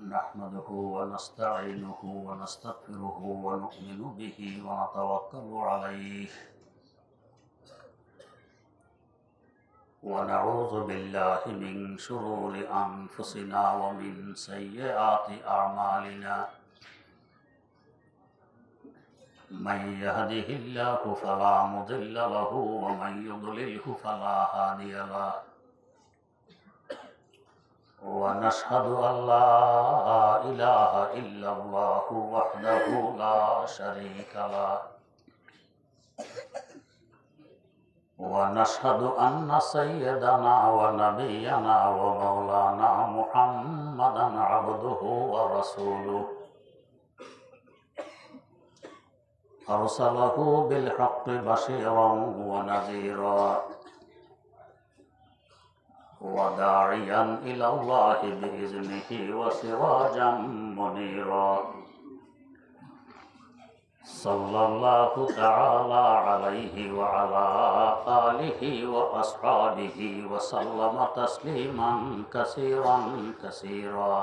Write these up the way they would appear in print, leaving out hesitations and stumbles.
نحمده ونستعينه ونستغفره ونؤمن به ونتوكل عليه ونعوذ بالله من شرور أنفسنا ومن سيئات أعمالنا من يهده الله فلا مضل له ومن يضلله فلا هادي له ونشهد أن لا إله إلا الله وحده لا شريك له ونشهد أن سيدنا ونبينا ومولانا محمدا عبده ورسوله أرسله بالحق بشيرا ونذيرا وداعيا إلى الله بإذنه وسراجا منيرا صلى الله تعالى عليه وعلى آله وأصحابه وسلم تسليما كثيرا كثيرا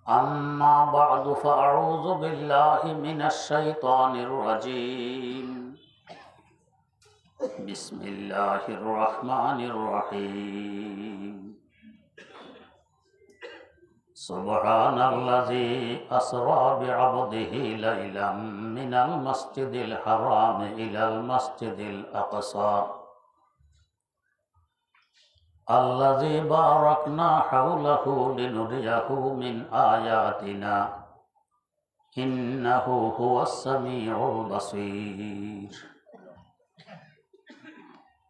أما بعد فأعوذ بالله من الشيطان الرجيم بسم الله الرحمن الرحيم سبحان الذي أسرى بعبده ليلا من المسجد الحرام إلى المسجد الأقصى الذي باركنا حوله لنريه من آياتنا إنه هو السميع البصير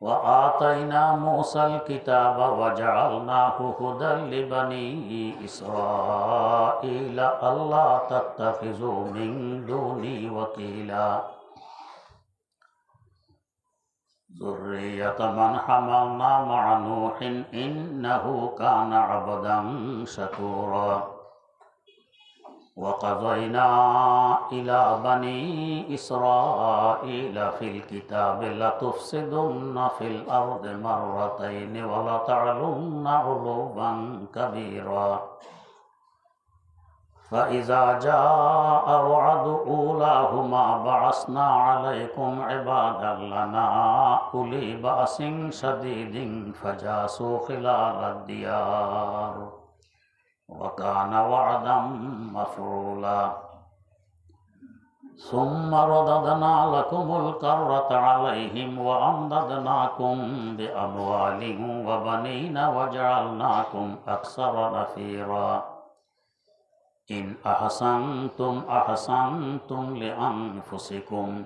وآتينا موسى الكتاب وجعلناه هدى لبني إسرائيل ألا تتخذوا من دوني وكيلا ذرية من حملنا مع نوح إنه كان عبدا شكورا وقضينا إلى بني إسرائيل في الكتاب لتفسدن في الأرض مرتين ولتعلن علوا كبيرا فإذا جاء وعد أولاهما بعثنا عليكم عبادا لنا أولي بأس شديد فجاسوا خلال الديار وكان وعدا مفعولا ثم رددنا لكم الكرة عليهم وأمددناكم بأموال وبنين وجعلناكم أكثر نفيرا إن أحسنتم أحسنتم لأنفسكم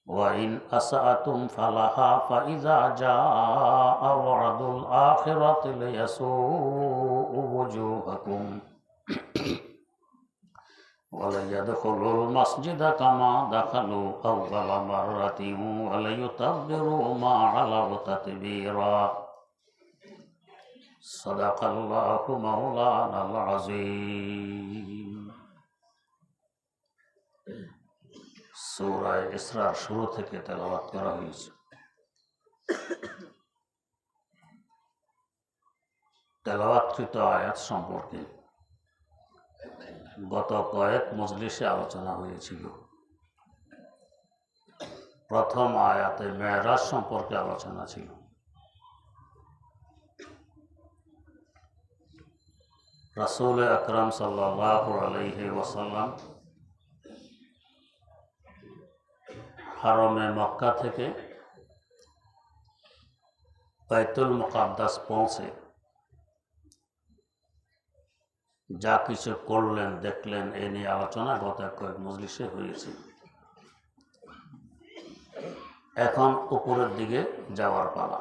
وإن أسأتم فلها فإذا جاء وعد الآخرة ليسوءوا وجوهكم وليدخلوا المسجد كما دخلوا أول مرة وليتبروا ما علوا تتبيرا صدق الله مولانا العظيم সূরা ইসরার শুরু থেকে তেলাওয়াত করা হয়েছে। তেলাওয়াতকৃত আয়াত সম্পর্কে গত কয়েক মজলিসে আলোচনা হয়েছিল। প্রথম আয়াতে মেরাজ সম্পর্কে আলোচনা ছিল। রাসূল আকরাম সাল্লাল্লাহু আলাইহি ওয়াসাল্লাম হারমে মক্কা থেকে বাইতুল মুকাদ্দাস পৌঁছে যা কিছু করলেন দেখলেন এ নিয়ে আলোচনা গত কয়েক মজলিসে হয়েছে। এখন উপরের দিকে যাওয়ার পালা।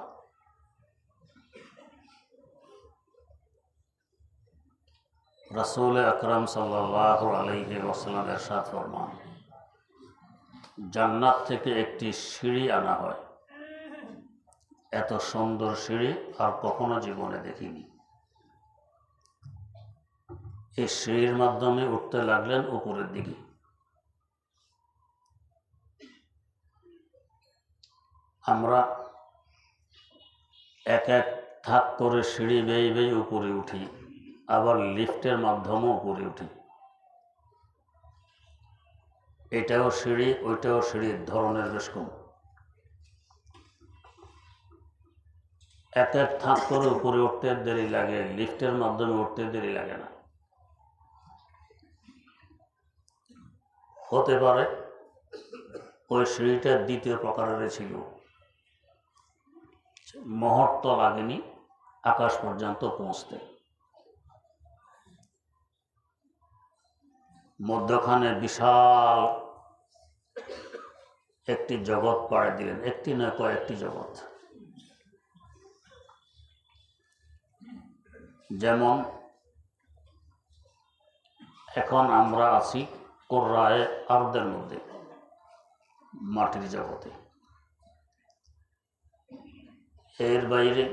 রাসূল আকরাম সাল্লাল্লাহু আলাইহি ওয়াসাল্লাম ইরশাদ ফরমান, জান্নাত থেকে একটি সিঁড়ি আনা হয়। এত সুন্দর সিঁড়ি আর কখনো জীবনে দেখিনি। এই সিঁড়ির মাধ্যমে উঠতে লাগলেন উপরের দিকে। আমরা এক এক থাক করে সিঁড়ি বেয়ে বেয়ে উপরে উঠি, আবার লিফটের মাধ্যমেও উপরে উঠি। এটাও সিঁড়ি, ওইটাও সিঁড়ির ধরনের বেশ কম। এক এক থাক করে উপরে উঠতে দেরি লাগে, লিফটের মাধ্যমে উঠতে দেরি লাগে না। হতে পারে ওই সিঁড়িটা দ্বিতীয় প্রকারের ছিল, মুহূর্ত লাগেনি আকাশ পর্যন্ত পৌঁছতে। মধ্যখানে বিশাল একটি জগৎ পাড়ি দিলেন, একটি নয় কয়েকটি জগৎ। যেমন এখন আমরা আছি কুররায়ে আরদের মধ্যে, মাটির জগতে। এর বাইরে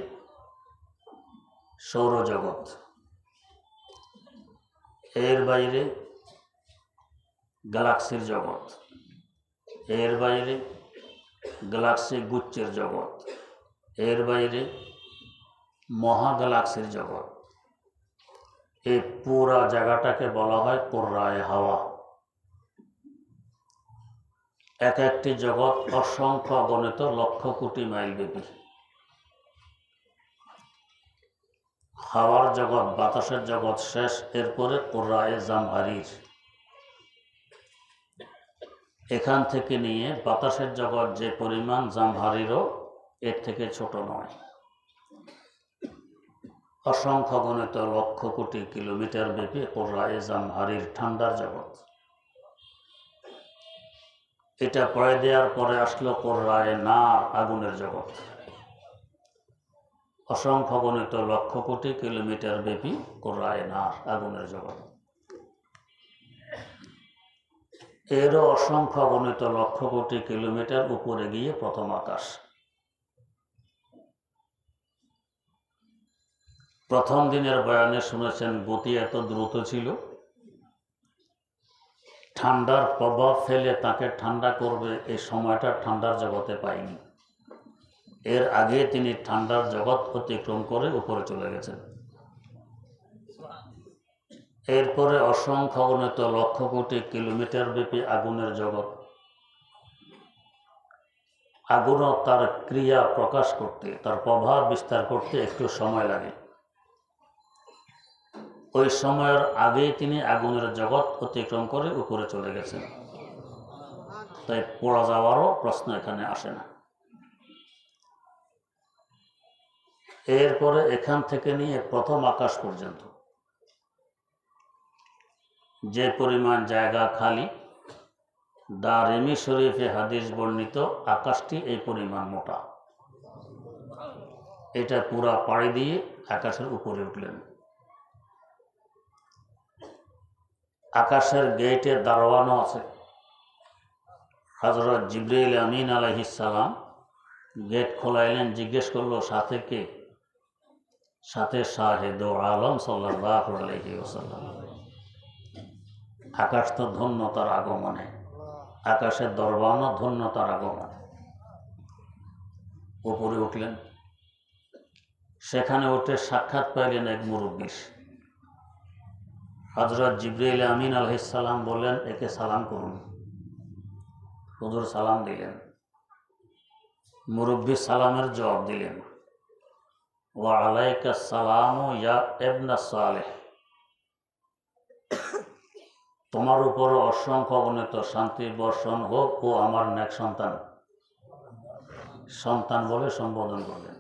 সৌরজগৎ, এর বাইরে গ্যালাক্সির জগৎ, এর বাইরে গ্যালাক্সি গুচ্ছের জগৎ, এর বাইরে মহা গ্যালাক্সির জগৎ। এই পুরা জায়গাটাকে বলা হয় কুররায়ে হাওয়া। এক একটি জগৎ অসংখ্য অগণিত লক্ষ কোটি মাইল ব্যাপী। হাওয়ার জগৎ, বাতাসের জগৎ শেষ, এরপরে কুররায়ে জামহারির। এখান থেকে নিয়ে বাতাসের জগৎ যে পরিমাণ, জামহারিরও এর থেকে ছোট নয়। অসংখ্য গণিত লক্ষ কোটি কিলোমিটার ব্যাপী কুররায়ে জামহারির ঠান্ডার জগৎ। এটা পড়ে দেওয়ার পরে আসলো কুররায়ে নার, আগুনের জগৎ। অসংখ্য গণিত লক্ষ কোটি কিলোমিটার ব্যাপী কুররায়ে নার, আগুনের জগৎ। এরও অসংখ্য গণিত লক্ষ কোটি কিলোমিটার উপরে গিয়ে প্রথম আকাশ। প্রথম দিনের বয়ানে শুনেছেন গতি এত দ্রুত ছিল, ঠান্ডার প্রভাব ফেলে তাকে ঠান্ডা করবে এই সময়টা ঠান্ডার জগতে পায়নি। এর আগে তিনি ঠান্ডার জগৎ অতিক্রম করে উপরে চলে গেছেন। এরপরে অসংখ্য গণিত লক্ষ কোটি কিলোমিটার ব্যাপী আগুনের জগৎ। আগুনও তার ক্রিয়া প্রকাশ করতে, তার প্রভাব বিস্তার করতে একটু সময় লাগে। ওই সময়ের আগেই তিনি আগুনের জগৎ অতিক্রম করে উপরে চলে গেছেন, তাই পড়া যাওয়ারও প্রশ্ন এখানে আসে না। এরপরে এখান থেকে নিয়ে প্রথম আকাশ পর্যন্ত যে পরিমাণ জায়গা খালি, দারিমি শরীফে হাদিস বর্ণিত আকাশটি এই পরিমাণ মোটা। এটা পুরা পাড়ি দিয়ে আকাশের উপরে উঠলেন। আকাশের গেটে দারোয়ানও আছে। হযরত জিবরাইল আমিন আলাইহিস সালাম গেট খোলাইলেন, জিজ্ঞেস করলো সাথে কে? সাথে শাহেদ আলম সাল্লাল্লাহু আলাইহি ওয়াসাল্লাম। আকাশ তো ধন্য তার আগমনে, আকাশের দরবানও ধন্য তার আগমনে। উপরে উঠলেন, সেখানে উঠে সাক্ষাৎ পাইলেন এক মুরব্বী। হযরত জিবরাইল আমিন আলাইহিস সালাম বললেন, একে সালাম করুন। হুজুর সালাম দিলেন। মুরব্বী সালামের জবাব দিলেন, ওয়া আলাইকা সালামু ইয়া ইবনা সালেহ। তোমার উপর অসংখ্য অগণিত শান্তি বর্ষণ হোক, ও আমার নেক সন্তান। সন্তান বলে সম্বোধন করলেন।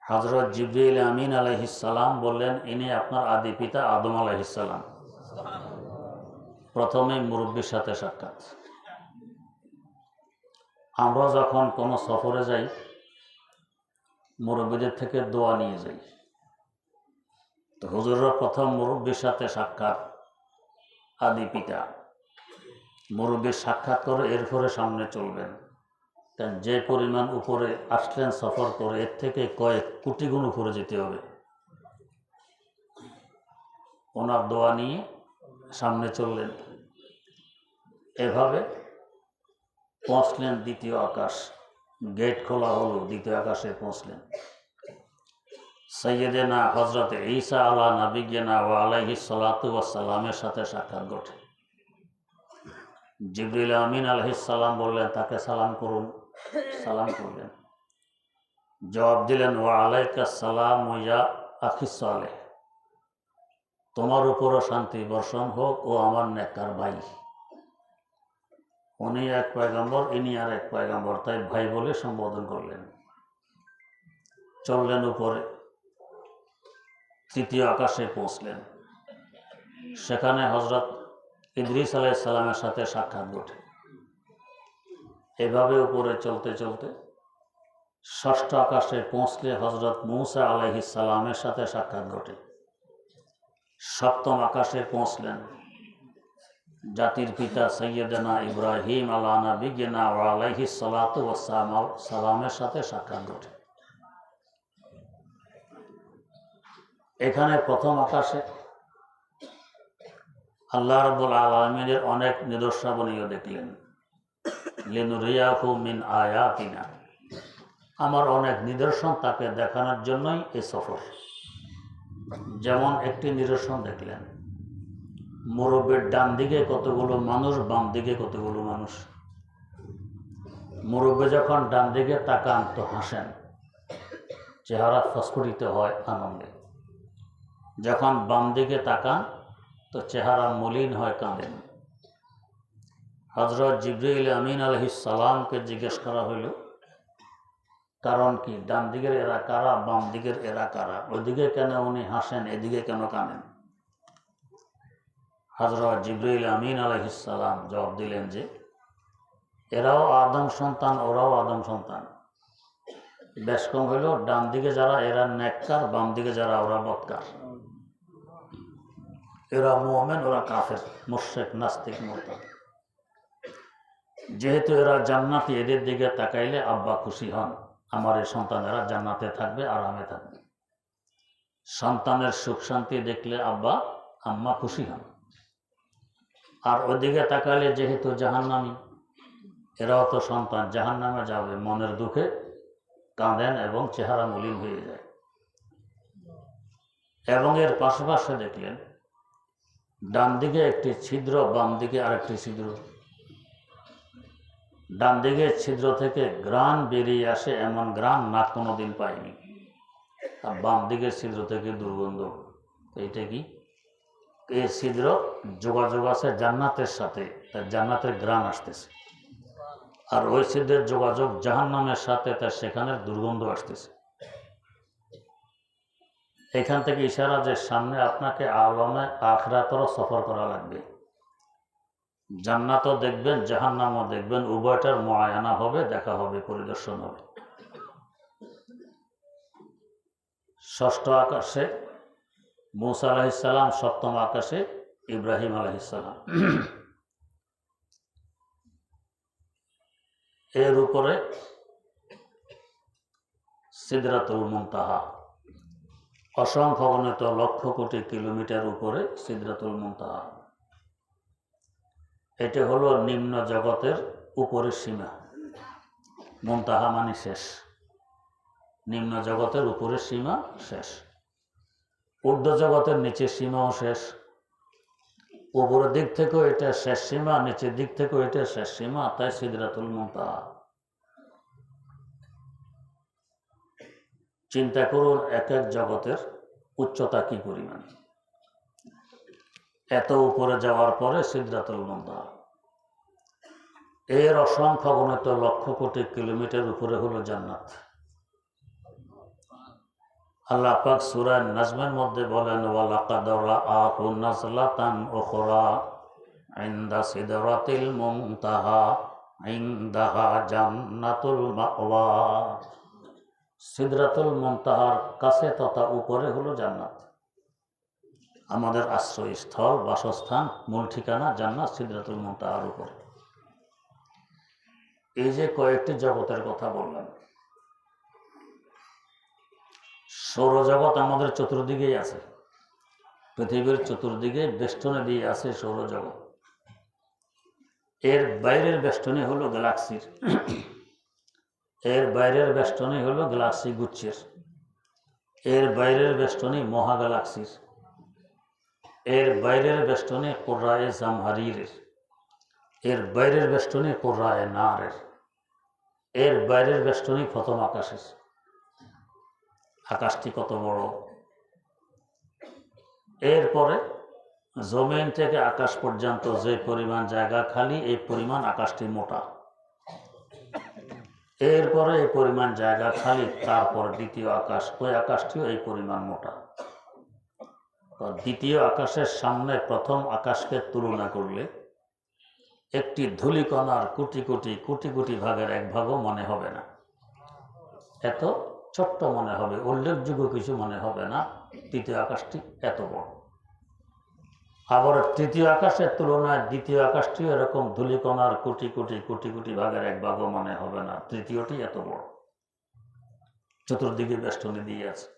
হযরত জিবরাইল আমিন আলাইহিস সালাম বললেন, ইনি আপনার আদি পিতা আদম আলাইহিস সালাম। প্রথমে মুরব্বীর সাথে সাক্ষাৎ। আমরা যখন কোনো সফরে যাই, মুরব্বীদের থেকে দোয়া নিয়ে যাই। তো হুজুররা প্রথম মুরব্বীর সাথে সাক্ষাৎ, আদি পিতা মুরব্বীর সাক্ষাৎ করে এরপরে সামনে চলবেন। কারণ যে পরিমাণ উপরে আসলেন সফর করে, এর থেকে কয়েক কোটি গুণ উপরে যেতে হবে। ওনার দোয়া নিয়ে সামনে চললেন। এভাবে পৌঁছলেন দ্বিতীয় আকাশ। গেট খোলা হলো, দ্বিতীয় আকাশে পৌঁছলেন। সৈয়দেনা হজরত ঈসা আলা নবিয়্যিনা ওয়া আলাইহিস সালাতু ওয়াস সালামের সাথে সাক্ষাৎ ঘটে। জিবরিল আমিন আলাইহিস সালাম বললেন, তাকে সালাম করুন। সালাম করলেন, জবাব দিলেন, ওয়া আলাইকাস সালাম ইয়া আখি সালেহ, তোমার উপরও শান্তি বর্ষণ হোক ও আমার নেককার ভাই। উনি এক পয়গম্বর, ইনি আর এক পয়গম্বর, তাই ভাই বলে সম্বোধন করলেন। চললেন উপরে, তৃতীয় আকাশে পৌঁছলেন। সেখানে হজরত ইদ্রিস আলাইহিস সালামের সাথে সাক্ষাৎ ঘটে। এভাবে উপরে চলতে চলতে ষষ্ঠ আকাশে পৌঁছলে হজরত মূসা আলাইহিস সালামের সাথে সাক্ষাৎ ঘটে। সপ্তম আকাশে পৌঁছলেন, জাতির পিতা সৈয়দনা ইব্রাহিম আলা নবিয়্যিনা ওয়া আলাইহিস সালাতু ওয়াস সালামের সাথে সাক্ষাৎ ঘটে। এখানে প্রথম আকাশে আল্লাহ রাব্বুল আলামিনের অনেক নিদর্শনাবলীও দেখলেন। লিনুরিয়াহু মিন আয়াতিনা, আমার অনেক নিদর্শন তাকে দেখানোর জন্যই এই সফর। যেমন একটি নিদর্শন দেখলেন, মুরব্বির ডান দিকে কতগুলো মানুষ, বাম দিকে কতগুলো মানুষ। মুরব্বি যখন ডান দিকে তাকান তো হাসেন, চেহারা ফস্ফুটিত হয় আনন্দে। যখন বাম দিকে তাকান তো চেহারা মলিন হয়, কাঁদেন। হজরত জিবরিল আমিন আলাইহিস সালামকে জিজ্ঞেস করা হইল, কারণ কি, ডান দিকের এরা কারা, বাম দিকের এরা কারা, ওইদিকে কেন উনি হাসেন, এদিকে কেন কাঁদেন? হজরত জিবরিল আমিন আলাইহিস সালাম জবাব দিলেন যে এরাও আদম সন্তান, ওরাও আদম সন্তান। বেশ কম হইল, ডান দিকে যারা এরা নেককার, বাম দিকে যারা ওরা বদকার। এরা মুমিন, ওরা কাফের, মুশরিক, নাস্তিক, মুরতাদ। যেহেতু এরা জান্নাতি, এদের দিকে তাকাইলে আব্বা খুশি হন, আমার এই সন্তানেরা জান্নাতে থাকবে, আরামে থাকবে। সন্তানের সুখ শান্তি দেখলে আব্বা আম্মা খুশি হন। আর ওইদিকে তাকাইলে যেহেতু জাহান্নামী, এরাও তো সন্তান, জাহান্নামে যাবে, মনের দুঃখে কাঁদেন এবং চেহারা মলিন হয়ে যায়। এবং এর পাশাপাশি দেখলেন ডান দিকে একটি ছিদ্র, বাম দিকে আরেকটি ছিদ্র। ডান দিকের ছিদ্র থেকে ঘ্রাণ বেরিয়ে আসে, এমন ঘ্রাণ নাক কোনোদিন পায়নি। আর বাম দিকের ছিদ্র থেকে দুর্গন্ধ। এইটা কি? এই ছিদ্র যোগাযোগ আছে জান্নাতের সাথে, তার জান্নাতের ঘ্রাণ আসতেছে। আর ওই ছিদ্রের যোগাযোগ জাহান্নামের সাথে, তার সেখানের দুর্গন্ধ আসতেছে। এখান থেকে ইশারা যে সামনে আপনাকে আলমে আখিরাতেরও সফর করা লাগবে। জান্নাতও দেখবেন, জাহান্নামও দেখবেন, উভয়টার মুআয়ানা হবে, দেখা হবে, পরিদর্শন হবে। ষষ্ঠ আকাশে মূসা আলাইহিস সালাম, সপ্তম আকাশে ইব্রাহিম আলাইহিস সালাম। এর উপরে সিদরাতুল মুনতাহা, অসংখ্য গণিত লক্ষ কোটি কিলোমিটার উপরে সিদরাতুল মুনতাহা। এটা হলো নিম্ন জগতের উপরের সীমা। মুনতাহা মানে শেষ, নিম্ন জগতের উপরের সীমা শেষ। ঊর্ধ্ব জগতের নিচের সীমাও শেষ। উপরের দিক থেকেও এটা শেষ সীমা, নিচের দিক থেকেও এটা শেষ সীমা, তাই সিদরাতুল মুনতাহা। চিন্তা করুন এক এক জগতের উচ্চতা কি পরিমাণ। এত উপরে যাওয়ার পরে সিদরাতুল মুনতাহা, এর অসংখ্য গণিত লক্ষ কোটি কিলোমিটার উপরে হলো জান্নাত। আল্লাহ পাক সূরা নাজমের মধ্যে বলেন, ওয়ালাকাদ রাআহু নাজলাতান উখরা ইনদা সিদরাতিল মুনতাহা ইনদাহা জান্নাতুল মাওয়া। সিদরাতুল মুনতাহার কাছে তথা উপরে হলো জান্নাত। আমাদের আশ্রয়স্থল, বাসস্থান, মূল ঠিকানা জান্নাত সিদরাতুল মুনতাহার উপরে। এই যে কয়েকটি জগতের কথা বললাম, সৌরজগৎ আমাদের চতুর্দিকেই আছে। পৃথিবীর চতুর্দিকে বেষ্টনে দিয়ে আছে সৌরজগৎ। এর বাইরের বেষ্টনী হলো গ্যালাক্সির, এর বাইরের বেষ্টনী হলো গ্যালাক্সি গুচ্ছের। এর বাইরের বেষ্টনী মহাগ্যালাক্সির, এর বাইরের বেষ্টনী কুররায়ে জামহারিরের, এর বাইরের বেষ্টনী কুররায়ে নারের, এর বাইরের বেষ্টনী প্রথম আকাশের। আকাশটি কত বড়! এরপরে জমিন থেকে আকাশ পর্যন্ত যে পরিমাণ জায়গা খালি, এই পরিমাণ আকাশটি মোটা। এরপরে এই পরিমাণ জায়গা খালি, তারপর দ্বিতীয় আকাশ, ওই আকাশটিও এই পরিমাণ মোটা। দ্বিতীয় আকাশের সামনে প্রথম আকাশকে তুলনা করলে একটি ধূলিকণার কোটি কোটি কোটি কোটি ভাগের এক ভাগও মনে হবে না, এত ছোট্ট মনে হবে, উল্লেখযোগ্য কিছু মনে হবে না। তৃতীয় আকাশটি এত বড়। আবার তৃতীয় আকাশের তুলনায় দ্বিতীয় আকাশটিও এরকম ধূলিকণার কোটি কোটি কোটি কোটি ভাগের এক ভাগও মনে হবে না, তৃতীয়টি এত বড়। চতুর্দিকে বেষ্টনী দিয়ে আছে।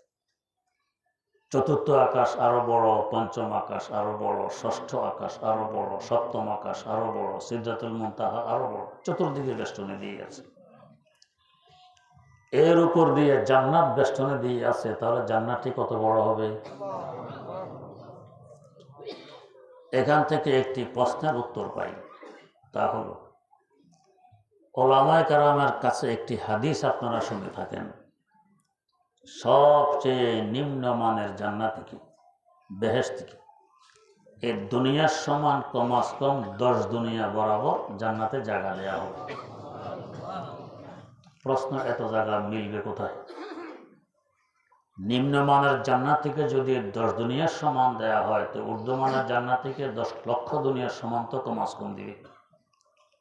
চতুর্থ আকাশ আরো বড়, পঞ্চম আকাশ আরো বড়, ষষ্ঠ আকাশ আরো বড়, সপ্তম আকাশ আরো বড়, সিদরাতুল মুনতাহা আরো বড়, চতুর্দিকে বেষ্টনী দিয়ে আছে। এর উপর দিয়ে জান্নাত বেষ্টনী দিয়ে আছে, তাহলে জান্নাতটি কত বড় হবে? এখান থেকে একটি প্রশ্নের উত্তর পাই, তা হল ওলামায়ে কেরামের কাছে একটি হাদিস আপনারা শুনে থাকেন, সবচেয়ে নিম্নমানের জান্নাতি কি, বেহেশতি কি? এই দুনিয়ার সমান কমাস কম 10 দুনিয়া বরাবর জান্নাতে জায়গা দেওয়া হবে। প্রশ্ন, এত জায়গা মিলবে কোথায়? নিম্নমানের জান্নাতিকে যদি 10 দুনিয়ার সমান দেয়া হয়, তো ঊর্ধ্বমানের জান্নাতিকে 10 লক্ষ দুনিয়ার সমান তো কমাস কম দিবে।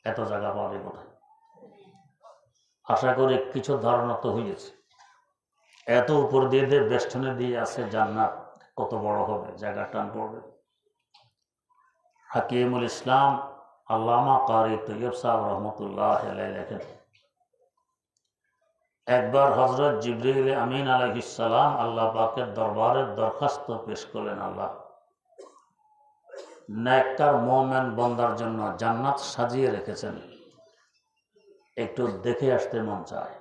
এত জায়গা পাবে কোথায়? আশা করি কিছু ধারণা তো হয়েছে। এত উপর দিয়ে বেষ্টনে দিয়ে আছে জান্নাত, কত বড় হবে, জায়গা টান পড়বে। হাকিমুল ইসলাম আল্লামা কারি তৈয়ব সাহেব রহমতুল্লাহ আলাইহি লেখেন, একবার হযরত জিবরিল আমিন আলাইহিস সালাম আল্লাহ পাকের দরবারে দরখাস্ত পেশ করলেন, আল্লাহ, নেককার মুমিন বান্দার জন্য জান্নাত সাজিয়ে রেখেছেন, একটু দেখে আসতে মন চায়।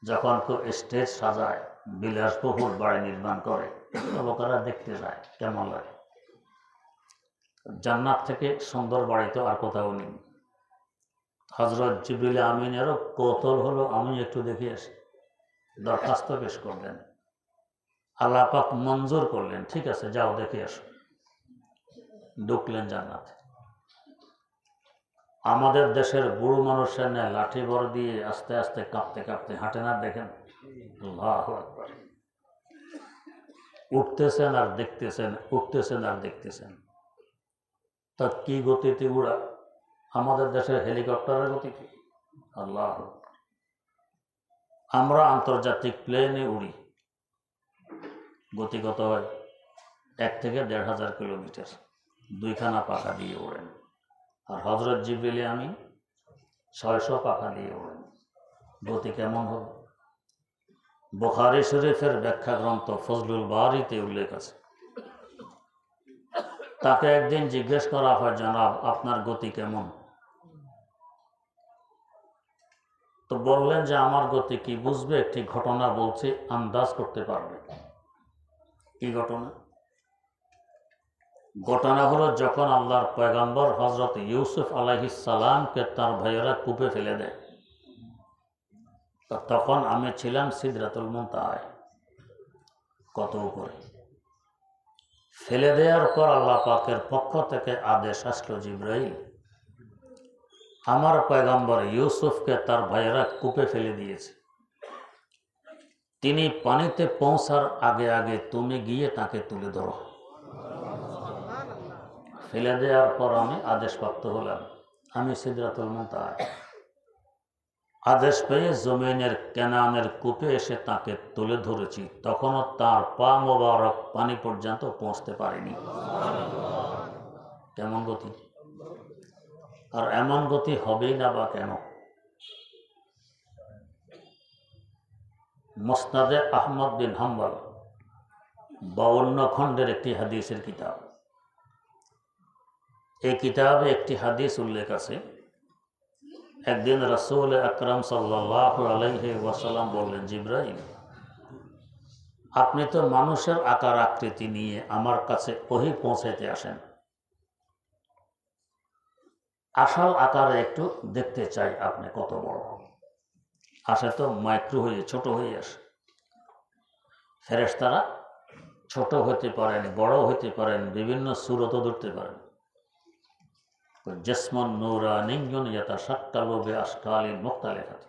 যখন কেউ স্টেজ সাজায়, বিলাসবহুল বাড়ি নির্মাণ করে, লোকেরা দেখতে যায়, কেমন লাগে। জান্নাত থেকে সুন্দর বাড়ি তো আর কোথাও নেই। হযরত জিবরিল আমিনেরও কৌতূহল হলো, আমি একটু দেখে আসি। দরখাস্ত পেশ করলেন, আল্লাহ পাক মঞ্জুর করলেন, ঠিক আছে যাও দেখে আসো। ঢুকলেন জান্নাতে। আমাদের দেশের বুড়ো মানুষের নেয় লাঠি ভর দিয়ে আস্তে আস্তে কাঁপতে কাঁপতে হাঁটে না, দেখেন? আল্লাহু আকবার। উঠতেছেন আর দেখতেছেন, উঠতেছেন আর দেখতেছেন। তা কি গতিতে উড়া? আমাদের দেশের হেলিকপ্টারের গতিতে। আল্লাহ, আমরা আন্তর্জাতিক প্লেনে উড়ি, গতি কত হয়? 1 থেকে 1,500 কিলোমিটার, 2খানা পাখা দিয়ে ওড়েন। আর হযরত জিবরিল আমিন 600 পাখা দিয়ে ওড়েন, গতি কেমন হবে? বুখারী শরীফের ব্যাখ্যা গ্রন্থ ফজলুল বারীতে উল্লেখ আছে। তাকে একদিন জিজ্ঞেস করা হয়, জনাব আপনার গতি কেমন? তো বললেন যে আমার গতি কি বুঝবে, একটি ঘটনা বলছি, আন্দাজ করতে পারবে। কি ঘটনা? ঘটনা হলো, যখন আল্লাহর পয়গম্বর হযরত ইউসুফ আলাইহিস সালামকে তার ভাইয়েরা কূপে ফেলে দেয়, তখন আমি ছিলাম সিদরাতুল মুনতাহায়, কত উপরে। ফেলে দেওয়ার পর আল্লাহ পাকের পক্ষ থেকে আদেশ আসলো, জিবরাইল, আমার পয়গম্বর ইউসুফকে তার ভাইয়েরা কূপে ফেলে দিয়েছে, তিনি পানিতে পৌঁছার আগে আগে তুমি গিয়ে তাকে তুলে ধরো। ফেলে দেওয়ার পর আমি আদেশপ্রাপ্ত হলাম, আমি সিদরাতুল মুনতাহায়। আদেশ পেয়ে জমিনের কেনানের কূপে এসে তাকে তুলে ধরেছি, তখনও তার পা মোবারক পানি পর্যন্ত পৌঁছতে পারেনি। কেমন গতি! আর এমন গতি হবেই না বা কেন? মুসনাদে আহমদ বিন হাম্বল 52 খণ্ডের একটি হাদিসের কিতাব। এই কিতাবে একটি হাদিস উল্লেখ আছে, একদিন রাসূল আকরাম সাল্লাল্লাহু আলাইহি ওয়াসাল্লাম বললেন, জিবরাইল, আপনি তো মানুষের আকার আকৃতি নিয়ে আমার কাছে ওহী পৌঁছাইতে আসেন, আসল আকারে একটু দেখতে চাই আপনি কত বড়। আসে তো মাইক্রো হয়ে, ছোট হয়ে আসে। ফেরেশতারা ছোট হতে পারেন, বড় হতে পারেন, বিভিন্ন সূরতও ধরতে পারেন। জিসমুন নূরানিয়্যুন ইয়াতাশাক্কালু বিআশকালিন মুখতালিফাত,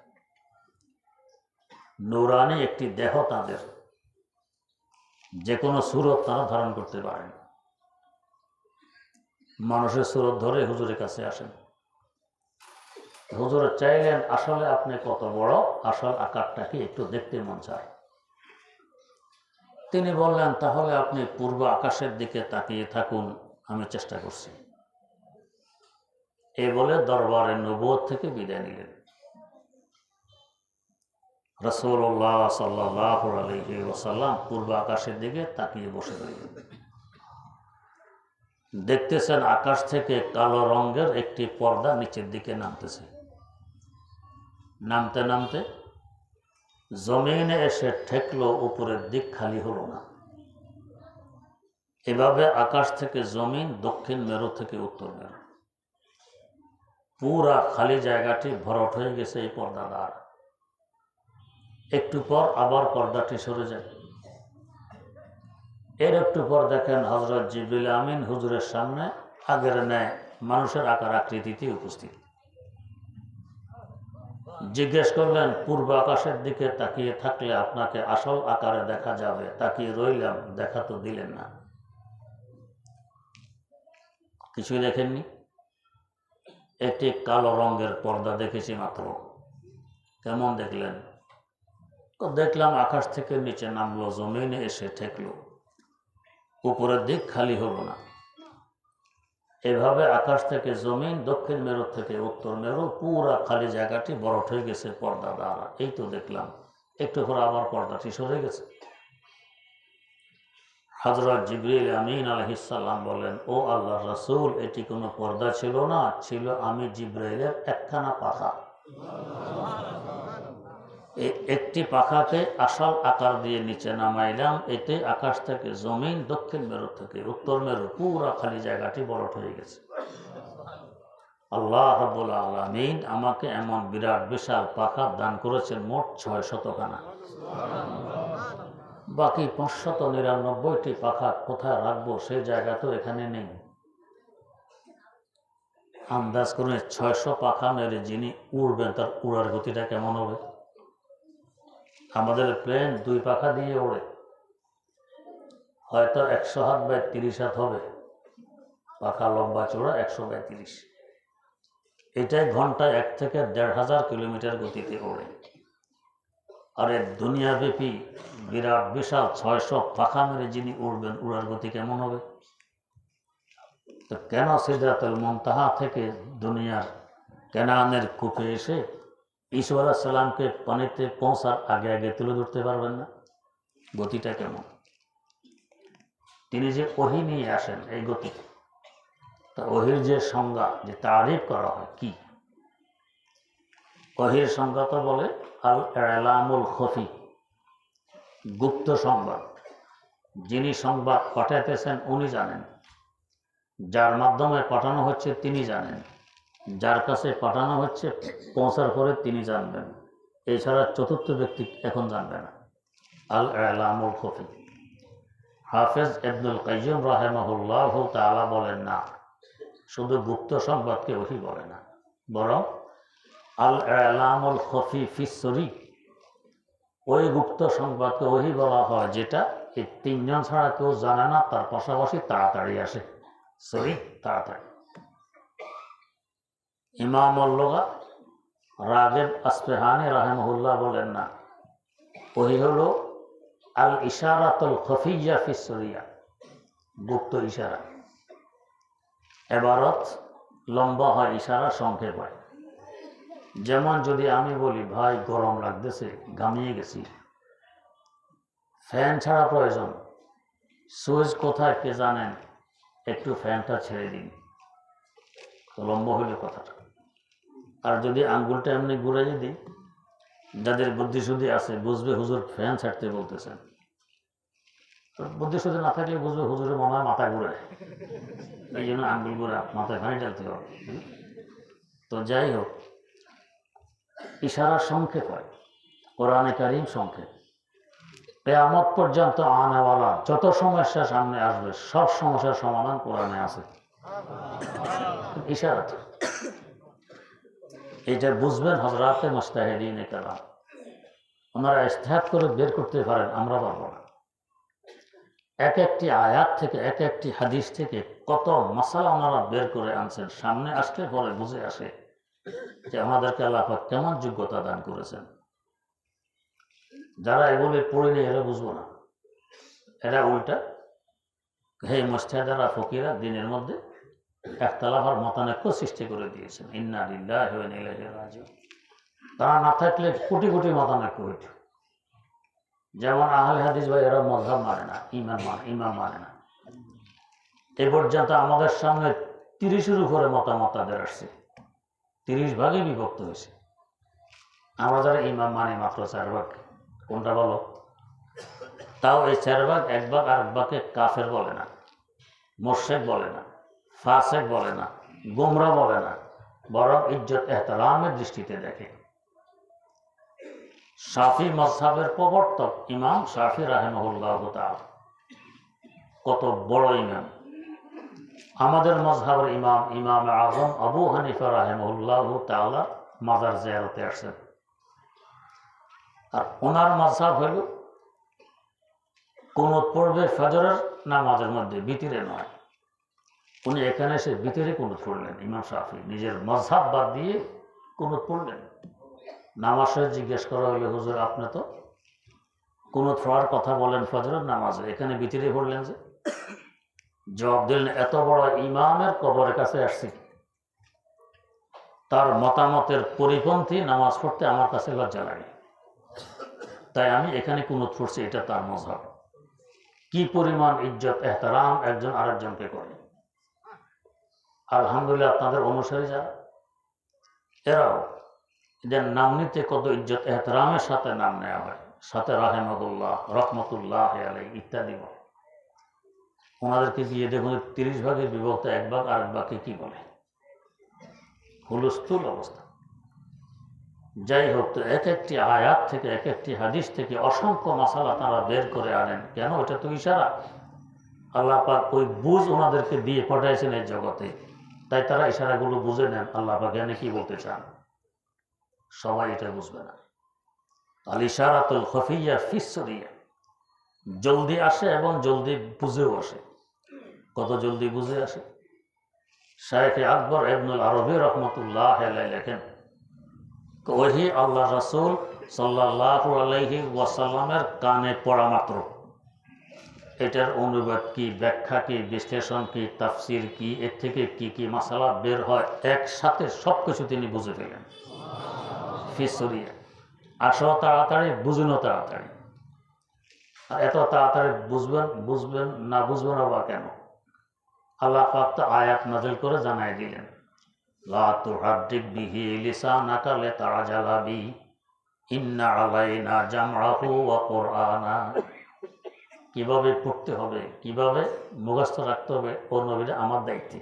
নূরানি একটি দেহ তাদের, যে কোনো সূরত তারা ধারণ করতে পারেন। মানুষের সূরত ধরে হুজুরের কাছে আসেন। হুজুর চাইলেন আসলে আপনি কত বড়, আসল আকারটা কি একটু দেখতে মন চায়। তিনি বললেন তাহলে আপনি পূর্ব আকাশের দিকে তাকিয়ে থাকুন, আমি চেষ্টা করছি। এই বলে দরবারে নবুয়ত থেকে বিদায় নিলেন। রাসূলুল্লাহ সাল্লাল্লাহু আলাইহি ওয়াসাল্লাম পূর্ব আকাশের দিকে তাকিয়ে বসে রইলেন। দেখতেছেন আকাশ থেকে কালো রঙের একটি পর্দা নিচের দিকে নামতেছে। নামতে নামতে জমিনে এসে ঠেকলো, উপরের দিক খালি হলো না। এভাবে আকাশ থেকে জমিন, দক্ষিণ মেরু থেকে উত্তর মেরু, পুরা খালি জায়গাটি ভরাট হয়ে গেছে এই পর্দা দ্বারা। একটু পর আবার পর্দাটি সরে যায়। এর একটু পর দেখেন হযরত জিবরিল আমিন হুজুরের সামনে আগের ন্যায় মানুষের আকার আকৃতিতে উপস্থিত। জিজ্ঞেস করলেন পূর্ব আকাশের দিকে তাকিয়ে থাকলে আপনাকে আসল আকারে দেখা যাবে, তাকিয়ে রইলাম, দেখা তো দিলেন না। কিছুই দেখেননি? একটি কালো রঙের পর্দা দেখেছি মাত্র। কেমন দেখলেন? তো দেখলাম আকাশ থেকে নিচে নামলো, জমিনে এসে ঠেকলো, উপরের দিক খালি হলো না। এভাবে আকাশ থেকে জমিন, দক্ষিণ মেরু থেকে উত্তর মেরু, পুরা খালি জায়গাটি ভরাট হয়ে গেছে পর্দা দ্বারা। এই তো দেখলাম। একটু পরে আবার পর্দাটি সরে গেছে। হযরত জিবরিল আমিন আলাইহিস সালাম বলেন, ও আল্লাহর রাসূল, এটি কোনো পর্দা ছিল না, ছিল আমি জিবরাইলের একখানা পাখা। একটি পাখাকে আসল আকার দিয়ে নিচে নামাইলাম, এতে আকাশ থেকে জমিন, দক্ষিণ মেরু থেকে উত্তর মেরু, পুরা খালি জায়গাটি ভরাট হয়ে গেছে। আল্লাহ রাব্বুল আলামিন আমাকে এমন বিরাট বিশাল পাখা দান করেছেন, মোট 600 খানা। বাকি 599টি পাখা কোথায় রাখবো সেই জায়গা তো এখানে নেই। আন্দাজ করে 600 পাখা মেরে যিনি উড়বেন তার উড়ার গতিটা কেমন হবে? আমাদের প্লেন 2 পাখা দিয়ে ওড়ে, হয়তো 100 হাত বাই 30 হাত হবে, পাখা লম্বা চওড়া 100 বাই 30। এটাই ঘন্টায় 1 থেকে 1500 কিলোমিটার গতিতে ওড়ে। আর এই দুনিয়াব্যাপী বিরাট বিশাল 600 পাখা মেরে যিনি উড়বেন, উড়ার গতি কেমন হবে? তো কেন সিদরাতুল মুনতাহা থেকে দুনিয়ার কেনানের কূপে এসে ঈসা আলাইহিস সালামকে পানিতে পৌঁছার আগে আগে তুলে ধরতে পারবেন না? গতিটা কেমন? তিনি যে ওহী নিয়ে আসেন এই গতি, তা ওহীর যে সংজ্ঞা, যে তারিফ করা হয় কি? ওহীর সংজ্ঞা তো বলে আল ইলামুল খফি, গুপ্ত সংবাদ। যিনি সংবাদ পাঠাইতেছেন উনি জানেন, যার মাধ্যমে পাঠানো হচ্ছে তিনি জানেন, যার কাছে পাঠানো হচ্ছে পৌঁছার পরে তিনি জানবেন। এছাড়া চতুর্থ ব্যক্তি এখন জানবে না। আল ইলামুল খফি। হাফেজ ইবনুল কাইয়্যিম রাহিমাহুল্লাহ তাআলা বলেন, না, শুধু গুপ্ত সংবাদকে ওহী বলে না, বরং আল ইলামুল খফি ফিস সরি, ওই গুপ্ত সংবাদকে ওহী বলা হয় যেটা এই 3 জন ছাড়া কেউ জানে না, তার পাশাপাশি তাড়াতাড়ি আসে। সরি, তাড়াতাড়ি। ইমাম উল-লুগা রাগিব আসফাহানি রাহিমাহুল্লাহ বলেন, না, ওহী হলো আল ইশারাতুল খফিয়্যা ফিস সরিয়া, গুপ্ত ইশারা। ইবারত লম্বা হয়, ইশারা সংক্ষেপ হয়। যেমন যদি আমি বলি, ভাই গরম লাগতেছে, ঘামিয়ে গেছি, ফ্যান ছাড়া প্রয়োজন, সুইচ কোথায় কে জানেন, একটু ফ্যানটা ছেড়ে দিন, তো লম্বা হইল কথাটা। আর যদি আঙ্গুলটা এমনি ঘুরাইয়ে দিই, যাদের বুদ্ধি শুদ্ধি আছে বুঝবে হুজুর ফ্যান ছাড়তে বলতেছেন, তো বুদ্ধি শুধু না থাকলে বুঝবে হুজুরের মনে হয় মাথা ঘুরে, এই জন্য আঙ্গুল ঘুরে মাথায় পানি ঢালতে হবে। তো যাই হোক, ইশারার সংক্ষেপ হয়, কোরআনে কারীম সংক্ষেপ। কিয়ামত পর্যন্ত আনাওয়ালা যত সমস্যা সামনে আসবে সব সমস্যার সমাধান কোরআনে আছে। ইশারা এটা বুঝবেন হযরতে মুজতাহিদিনে কেরাম, ওনারা ইজতিহাদ করে বের করতে পারেন, আমরা পারবো না। এক একটি আয়াত থেকে এক একটি হাদিস থেকে কত মাসালা ওনারা বের করে আনছেন, সামনে আসলে পরে বুঝে আসে যে আমাদেরকে আল্লাহ পাক কেমন যোগ্যতা দান করেছেন। যারা এগুলি পড়েনি এরা বুঝবো না, এরা উল্টা হে মুজতাহিদরা ফকিরা দিনের মধ্যে একতলাফ আর মতানৈক্য সৃষ্টি করে দিয়েছেন। ইন্না লিল্লাহি ওয়া ইন্না ইলাইহি রাজিউন। তারা না থাকলে কোটি কোটি মতানৈক্য হইত। যেমন আহলে হাদিস ভাই এরা মযহাব মানে না, ইমাম মানে না। এ পর্যন্ত আমাদের সামনে 30-এর উপরে মতামত তাদের আসছে, 30 ভাগে বিভক্ত হয়েছে। আমরা যারা ইমাম মানি মাত্র 4 ভাগ। কোনটা বলো? তাও এই 4 ভাগ, 1 ভাগ আর 1 ভাগকে কাফের বলে না, মুশরিক বলে না, ফাসিক বলে না, গোমরা বলে না, বরং ইজ্জত এহতেরামের দৃষ্টিতে দেখে। শাফি মাযহাবের প্রবর্তক ইমাম শাফি রাহিমাহুল্লাহু তাআলা কত বড় ইমাম। আমাদের মাযহাবের ইমাম ইমাম আযম আবু হানিফা রাহিমাহুল্লাহু তাআলা মাজার জিয়ারতে আসছেন। আর ওনার মাযহাব হলো কুনুত পড়বে ফজরের নামাজের মধ্যে, ভিতরে নয়। উনি এখানে এসে ভিতরে কুনুত পড়লেন। ইমাম শাফি নিজের মাযহাব বাদ দিয়ে কুনুত পড়লেন। নামাজে জিজ্ঞেস করা হইলে, হুজুর আপনি তো কুনুত পড়ার কথা বলেন ফজরের নামাজে, এখানে ভিতরে পড়লেন যে? জবাব দিলেন, এত বড় ইমামের কবরের কাছে আসছি, তার মতামতের পরিপন্থী নামাজ পড়তে আমার কাছে লজ্জা লাগে, তাই আমি এখানে কুনুত পড়ছি। এটা তার মাযহাব। কি পরিমাণ ইজ্জত এহতেরাম একজন আরেকজনকে করে। আলহামদুলিল্লাহ আপনাদের অনুসারী যারা, এরাও এদের নাম নিতে কত ইজ্জত এহতেরামের সাথে নাম নেওয়া হয়, সাথে রাহিমাহুল্লাহ, রহমতুল্লাহ আলাইহি ইত্যাদি বলে। ওনাদেরকে দিয়ে দেখুন 30 ভাগে বিভক্ত 1 ভাগ আর 1 ভাগকে কি বলে, হুলস্থুল অবস্থা। যাই হোক, তো এক একটি আয়াত থেকে এক একটি হাদিস থেকে অসংখ্য মাসালা তারা বের করে আনেন। কেন? এটা তো ইশারা। আল্লাহ পাক ওই বুঝ ওনাদেরকে দিয়ে পাঠাইছেন এই জগতে, তাই তারা ইশারাগুলো বুঝে নেন আল্লাহ পাক এনে কি বলতে চান। সবাই এটা বুঝবে না। আল ইশারাতুল খফিয়া ফিস সরিয়া, জলদি আসে এবং জলদি বুঝেও আসে। কত জলদি বুঝে আসে! শায়েখ আকবর ইবনুল আরবি রহমতুল্লাহ আলাইহি লেখেন, ওহি আল্লাহ রাসূল সাল্লাল্লাহু আলাইহি ওয়াসাল্লামের কানে পড়া মাত্র এটার অনুবাদ কি, ব্যাখ্যা কি, বিশ্লেষণ কি, তাফসির কি, এর থেকে কি কি মাসালা বের হয়, একসাথে সব কিছু তিনি বুঝে ফেলেন। ফিসরিয়া, আসো তাড়াতাড়ি, বুঝুনও তাড়াতাড়ি। আর এত তাড়াতাড়ি বুঝবেন না বা কেন? আল্লাহ পাক তো আয়াত নাযিল করে জানাই দিলেন, লা তুহাদ্দিক বিহি লিসানাকা লিতাআজালা বি ইন্না আলাইনা জামআহু ওয়া কুরআনা। কিভাবে পড়তে হবে, কিভাবে মুখস্থ রাখতে হবে, ও নবীরা আমার দায়িত্বে।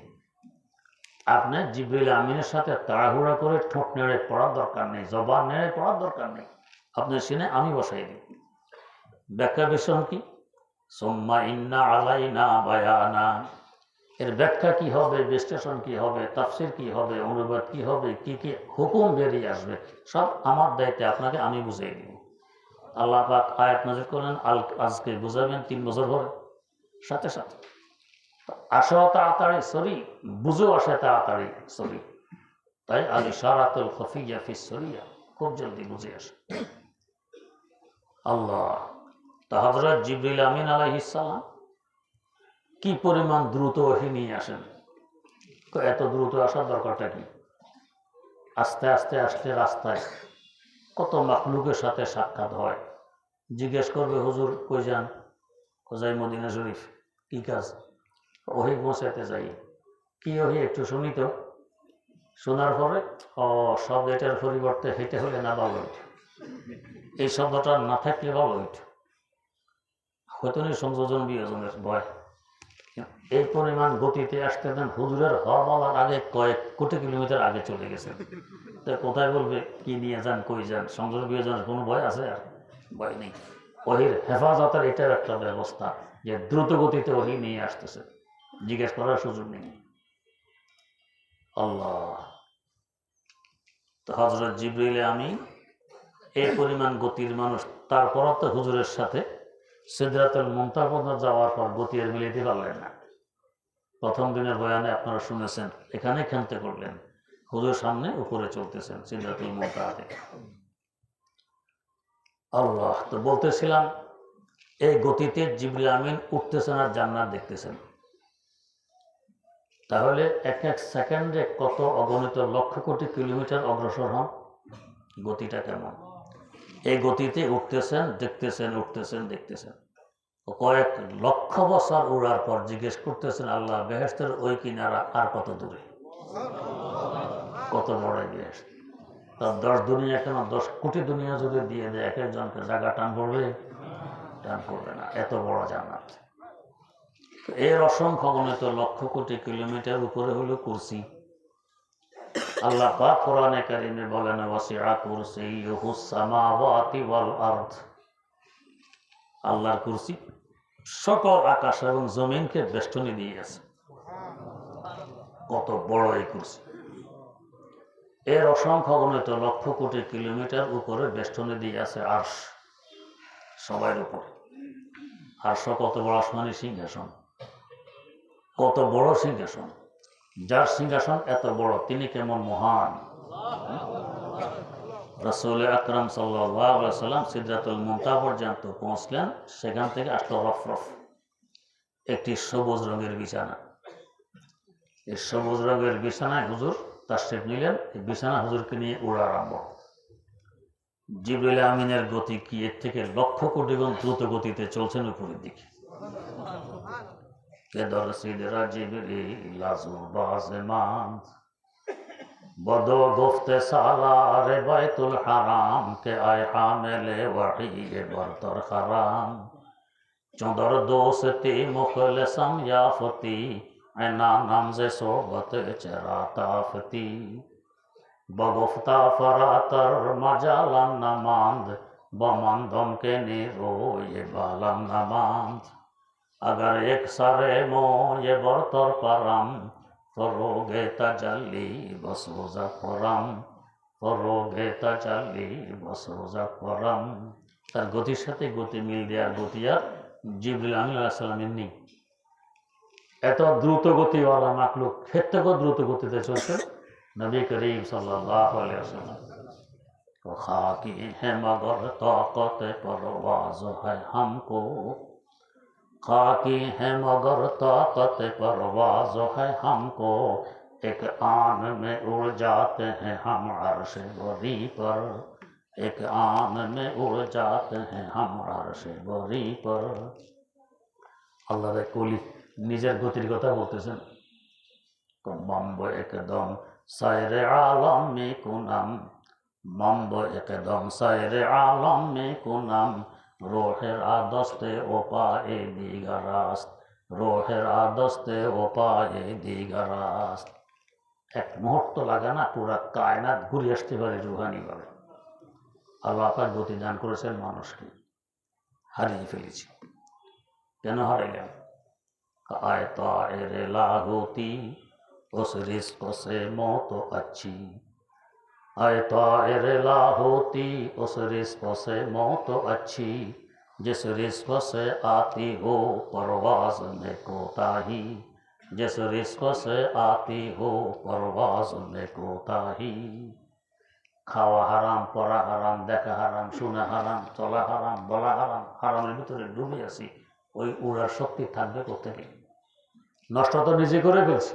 আপনি জিবরিল আমিনের সাথে তাড়াহুড়া করে ঠোঁট নেড়ে পড়ার দরকার নেই, জবান নেড়ে পড়ার দরকার নেই। আপনি সিনে আমি বসাই দিই। ব্যাখ্যা বিশ্লেষণ কি? সুম্মা ইন্না আলাইনা বায়ানা, এর ব্যাখ্যা কি হবে, বিশ্লেষণ কি হবে, তাফসির কি হবে, অনুবাদ কি হবে, কি কি হুকুম বেরিয়ে আসবে, সব আমার দায়িত্বে, আপনাকে আমি বুঝিয়ে দিব। আল্লাহ পাক আয়াত নাযিল করলেন, আজকে বুঝাবেন 3 বছর পরে, সাথে সাথে আসো তাড়াতাড়ি সরি, বুঝেও আসে তাড়াতাড়ি সরি। তাই আল ইশারাতুল খফিয়া ফিস সরিয়া, খুব জলদি বুঝে আসে। আল্লাহ, তা হযরত জিবরিল আমিন আলাইহিস সালাম কি পরিমাণ দ্রুত ওহী নিয়ে আসেন। তো এত দ্রুত আসার দরকারটা কি? আস্তে আস্তে আসলে রাস্তায় কত মাখলুকের সাথে সাক্ষাৎ হয়। জিজ্ঞেস করবে, হুজুর কই যান? যাই মদিনা শরীফ। কি কাজ? ওহী পৌঁছাতে যাই। কি ওহী একটু শুনি তো। শোনার পরে সব এটার পরিবর্তে হেঁটে হলে না ভালো হইত, এই শব্দটা না থাকলে ভালো হইত। হয়তো সংযোজন বিয়োজনের ভয়। এই পরিমাণ গতিতে আসতে দেন, হুজুরের হওয়া বলার আগে কয়েক কোটি কিলোমিটার আগে চলে গেছেন। তো কোথায় বলবে কি নিয়ে যান, কই যান? সংযোজন বিয়োজনের কোনো ভয় আছে? আর ভয় নেই। ওহির হেফাজতের এটার একটা ব্যবস্থা যে দ্রুত গতিতে ওহি নিয়ে আসতেছে, জিজ্ঞেস করার সুযোগ নেই। আল্লাহ। তো হযরত জিবরিল আমিন এই পরিমাণ গতির মানুষ, তারপরও তো হুজুরের সাথে সিদরাতুল মুনতাহা পর্যন্ত যাওয়ার পর গতি আর মিলাতে পারলেন না। প্রথম দিনের বয়ানে আপনারা শুনেছেন, এখানে খেলতে করলেন, হুজুর সামনে উপরে চলতেছেন সিদরাতুল মুনতাহা থেকে। আল্লাহ। তো বলতেছিলাম এই গতিতে জিবরিল আমিন উঠতেছেন আর জান্নাত দেখতেছেন। তাহলে এক এক সেকেন্ডে কত অগণিত লক্ষ কোটি কিলোমিটার অগ্রসর হন, গতিটা কেমন? এই গতিতে উঠতেছেন, দেখতেছেন, উঠতেছেন, দেখতেছেন। কয়েক লক্ষ বছর উড়ার পর জিজ্ঞেস করতেছেন, আল্লাহ বেহেশতের ওই কিনারা আর কত দূরে? কত বড় বেহেশত? তার 10 দুনিয়া কেন 10 কোটি দুনিয়া যদি দিয়ে দেয়, এক একজনকে জায়গা টান পড়বে? টান পড়বে না, এত বড় জান্নাত। এর অসংখ্য গণিত লক্ষ কোটি কিলোমিটার উপরে হলো কুরসি। আল্লাহ পাক কোরআনে কারিমে বলেন, ওয়াসিআ কুরসিয়ুহুস সামাওয়াতি ওয়াল আরদ। আল্লাহর কুরসি সকল আকাশ এবং জমিনকে বেষ্টনী দিয়ে আছে। কত বড় এই কুরসি! এর অসংখ্য গণিত লক্ষ কোটি কিলোমিটার উপরে বেষ্টনী দিয়ে আছে আরশ, সবার উপরে। আরশ কত বড় আসমানি সিংহাসন, কত বড় সিংহাসন! যার সিংহাসন এত বড়, তিনি কেমন মহান! রাসূল আকরাম সাল্লাল্লাহু আলাইহি ওয়াসাল্লাম সিদরাতুল মুনতাহা পর্যন্ত পৌঁছলেন। সেখান থেকে আসলো রফরফ, একটি সবুজ রঙের বিছানা। এই সবুজ রঙের বিছানায় হুজুর তাশরিফ নিলেন। এই বিছানা হুজুরকে নিয়ে উড়া আরম্ভ। জিবরিল আমিনের গতি কি এর থেকে লক্ষ কোটি গুণ দ্রুত গতিতে চলছেন উপরের দিকে। কে দরসিদরা জিবরিল আজুর বাজমান বদো গুফতে সালারে বাইতুল হারাম কে আয় হামেলে ওয়াহি বরতর হারাম চঁদর দোস্তি মুখলসম ইয়াফতি আয়না নামজে সোবত চেরাতাফতি বগুফতা ফরাতর মাজালাম নামান্দ বমন্দম কে নিরো ये बालम नमांद अगर एक सारे मो ये बरतर परम फरोगे तजल्ली बसोजा परम फरोगे तजल्ली बसोजा परम। তার গতির সাথে গতি মিল দেওয়ার গতি আর জিবরিল আমিন আলাইহিস সালামের নেই। এত দ্রুত গতিওয়ালা মাখলুক ক্ষেত্রেও দ্রুত গতিতে চলছে নবী করিম সাল্লাল্লাহু আলাইহি ওয়াসাল্লাম। वो खाकी है मगर ताकत परवाज है हमको, खाकी है मगर ताकत परवाज है हमको, एक आन में उड़ जाते हैं हम अर्श बरी पर, एक आन में उड़ जाते हैं हम अर्श बरी पर। আল্লাহ কলি নিজের গতির কথা বলতেছেন। মম্ব একদম সায়রে আলম মে কুনাম, মম্ব একদম সায়রে আলম মে কুনাম, রোহের আদস্তে ও পায়ে দিগারাস্ত, রোহের আদস্তে ও পায়ে দিগারাস্ত। এক মুহূর্ত লাগে না, পুরা কায়নাত ঘুরে আসতে পারে রুহানি ভাবে। আল্লাহ পাক গতি দান করেছেন মানুষকে, হারিয়ে ফেলেছি। কেন হারাইলাম? आए तारे लागोती उस रिस्क से मौत अच्छी, आए तारे लाहोती उस रिस्क से मौत अच्छी, जिस रिस्क से आती हो परवाज में कोताही, जिस रिस्क से आती हो परवाज में कोताही। খাওয়া হারাম, পড়া হারাম, দেখা হারাম, শোনা হারাম, চলা হারাম, বলা হারাম, হারামের ভিতরে ডুবে আছি। ওই উড়ার শক্তি থাকবে কোথেকে? নষ্ট তো নিজে করে ফেলছে।